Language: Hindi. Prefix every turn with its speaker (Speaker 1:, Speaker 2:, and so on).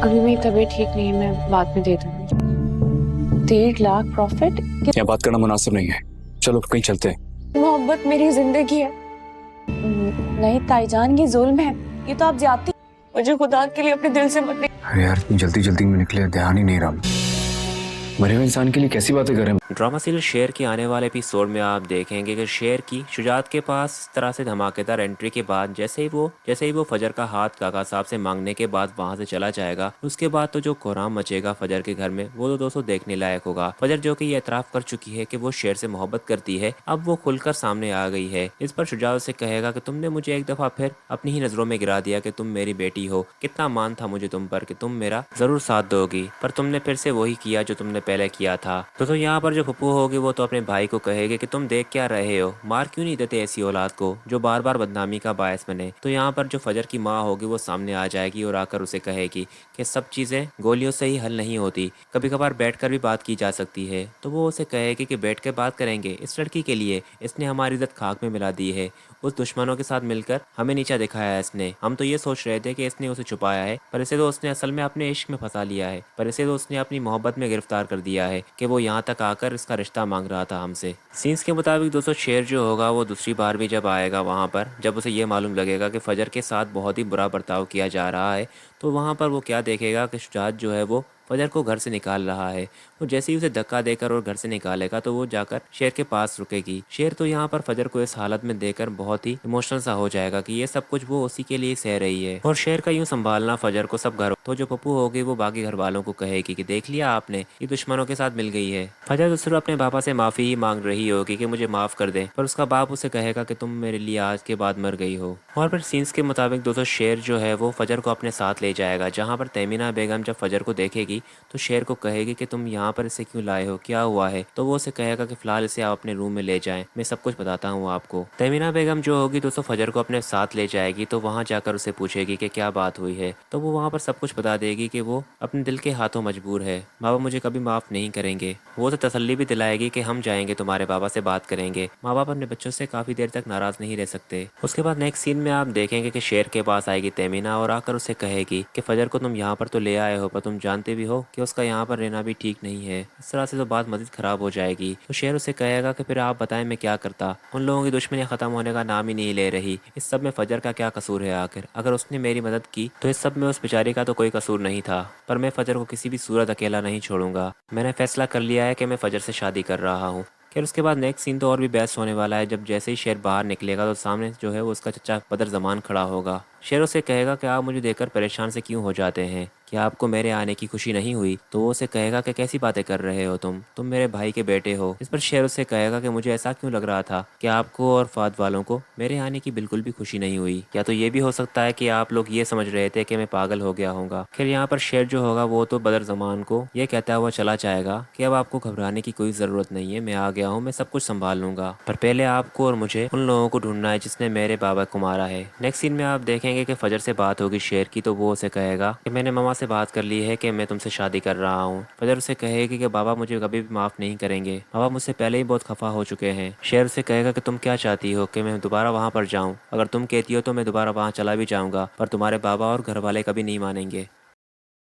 Speaker 1: अभी मेरी तबीयत ठीक नहीं है, मैं बाद में दे दूंगी। 1.5 लाख प्रॉफिट?
Speaker 2: यहाँ बात करना मुनासिब नहीं है, चलो कहीं चलते हैं।
Speaker 1: मोहब्बत मेरी जिंदगी है। नहीं ताईजान, ये जुल्म है, ये तो आप जाती। मुझे खुदा के लिए अपने दिल से मत
Speaker 2: अरे यार इतनी जल्दी जल्दी में निकले, ध्यान ही नहीं रहा। मरे हुए इंसान के लिए कैसी बातें करें।
Speaker 3: ड्रामा सीरियल शेर के आने वाले एपिसोड में आप देखेंगे कि शेर की शुजात के पास इस तरह से धमाकेदार एंट्री के बाद जैसे ही वो फजर का हाथ काका साहब से मांगने के बाद वहां से चला जाएगा, उसके बाद तो जो कोहराम मचेगा फजर के घर में वो तो दोस्तों देखने लायक होगा। फजर जो कि ये एतराफ कर चुकी है कि वो शेर से मोहब्बत करती है, अब वो खुलकर सामने आ गई है। इस पर शुजात से कहेगा कि तुमने मुझे एक दफा फिर अपनी ही नजरों में गिरा दिया कि तुम मेरी बेटी हो, कितना मान था मुझे तुम पर कि तुम मेरा जरूर साथ दोगी, पर तुमने फिर से वही किया जो तुमने पहले किया था। तो यहाँ पर जो फप्पू होगी वो तो अपने भाई को कहेगी कि तुम देख क्या रहे हो, मार क्यों नहीं देते ऐसी औलाद को जो बार बार बदनामी का बायस बने। तो यहाँ पर जो फजर की माँ होगी वो सामने आ जाएगी और आकर उसे कहेगी कि सब चीज़ें गोलियों से ही हल नहीं होती, कभी कभार बैठकर भी बात की जा सकती है। तो वो उसे कहेगी कि बैठ कर बात करेंगे, इस लड़की के लिए इसने हमारी इज्जत खाक में मिला दी है, उस दुश्मनों के साथ मिलकर हमें नीचा दिखाया है इसने। हम तो ये सोच रहे थे कि इसने उसे छुपाया है, पर इसे तो उसने असल में अपने इश्क में फंसा लिया है, पर इसे तो उसने अपनी मोहब्बत में गिरफ्तार कर दिया है कि वो यहाँ तक आकर इसका रिश्ता मांग रहा था हमसे। सीन्स के मुताबिक दोस्तों शेर जो होगा वो दूसरी बार भी जब आएगा वहाँ पर, जब उसे ये मालूम लगेगा कि फजर के साथ बहुत ही बुरा बर्ताव किया जा रहा है, तो वहाँ पर वो क्या देखेगा कि शुजात जो है वो फजर को घर से निकाल रहा है। वो जैसे ही उसे धक्का देकर और घर से निकालेगा तो वो जाकर शेर के पास रुकेगी। शेर तो यहाँ पर फजर को इस हालत में देखकर बहुत ही इमोशनल सा हो जाएगा कि ये सब कुछ वो उसी के लिए सह रही है, और शेर का यूं संभालना फजर को सब घर। तो जो पप्पू होगी वो बाकी घर वालों को कहेगी कि देख लिया आपने, ये दुश्मनों के साथ मिल गई है। फजर तो सिर्फ अपने पापा से माफी ही मांग रही होगी कि मुझे माफ कर दे, पर उसका बाप उसे कहेगा कि तुम मेरे लिए आज के बाद मर गई हो। और फिर सीन्स के मुताबिक दोस्तों शेर जो है वो फजर को अपने साथ ले जाएगा, जहाँ पर तहमीना बेगम जब फजर को देखेगी तो शेर को कहेगी कि तुम यहाँ पर इसे क्यों लाए हो, क्या हुआ है। तो वो उसे कहेगा कि फिलहाल इसे आप अपने रूम में ले जाएं, मैं सब कुछ बताता हूँ आपको। तहमीना बेगम जो होगी दोस्तों फजर को अपने साथ ले जाएगी, तो वहाँ जाकर उसे पूछेगी कि क्या बात हुई है। तो वो वहाँ पर सब कुछ बता देगी कि वो अपने दिल के हाथों मजबूर है, बाबा मुझे कभी माफ नहीं करेंगे। वो तो तसल्ली भी दिलाएगी कि हम जाएंगे तुम्हारे बाबा से बात करेंगे, माँ बाप अपने बच्चों से काफी देर तक नाराज नहीं रह सकते। उसके बाद नेक्स्ट सीन में आप देखेंगे कि शेर के पास आएगी तहमीना और आकर उसे कहेगी कि फजर को तुम यहाँ पर तो ले आए हो, पर तुम जानते भी हो कि उसका यहाँ पर रहना भी ठीक नहीं है। इस तरह से तो बात मजीद खराब हो जाएगी। तो शेर उसे कहेगा कि फिर आप बताएं मैं क्या करता, उन लोगों की दुश्मनी खत्म होने का नाम ही नहीं ले रही, इस सब में फजर का क्या कसूर है आखिर, अगर उसने मेरी मदद की तो इस सब में उस बेचारी का तो कोई कसूर नहीं था, पर मैं फजर को किसी भी सूरत अकेला नहीं छोड़ूंगा, मैंने फैसला कर लिया है कि मैं फजर से शादी कर रहा हूँ। खैर उसके बाद नेक्स्ट सीन तो और भी बेस्ट होने वाला है, जब जैसे ही शेर बाहर निकलेगा तो सामने जो है वो उसका चचा बदर जमान खड़ा होगा। शेर उसे कहेगा कि आप मुझे देखकर परेशान से क्यों हो जाते हैं, क्या आपको मेरे आने की खुशी नहीं हुई। तो वो उसे कहेगा कि कैसी बातें कर रहे हो तुम मेरे भाई के बेटे हो। इस पर शेर उसे कहेगा कि मुझे ऐसा क्यों लग रहा था कि आपको और फाद वालों को मेरे आने की बिल्कुल भी खुशी नहीं हुई, या तो ये भी हो सकता है कि आप लोग ये समझ रहे थे कि मैं पागल हो गया होगा। खैर यहाँ पर शेर जो होगा वो तो बदर जमान को ये कहता हुआ चला जाएगा कि अब आपको घबराने की कोई ज़रूरत नहीं है, मैं आ गया हूँ, मैं सब कुछ संभाल लूंगा, पर पहले आपको और मुझे उन लोगों को ढूंढना है जिसने मेरे बाबा को मारा है। नेक्स्ट सीन में आप देखेंगे कि फजर से बात होगी शेर की, तो वो उसे कहेगा कि मैंने मामा से बात कर ली है कि मैं तुमसे शादी कर रहा हूँ। फजर उसे कहेगी कि बाबा मुझे कभी भी माफ़ नहीं करेंगे, बाबा मुझसे पहले ही बहुत खफा हो चुके हैं। शेर उसे कहेगा कि तुम क्या चाहती हो कि मैं दोबारा वहाँ पर जाऊँ, अगर तुम कहती हो तो मैं दोबारा वहाँ चला भी जाऊँगा, पर तुम्हारे बाबा और घर वाले कभी नहीं मानेंगे।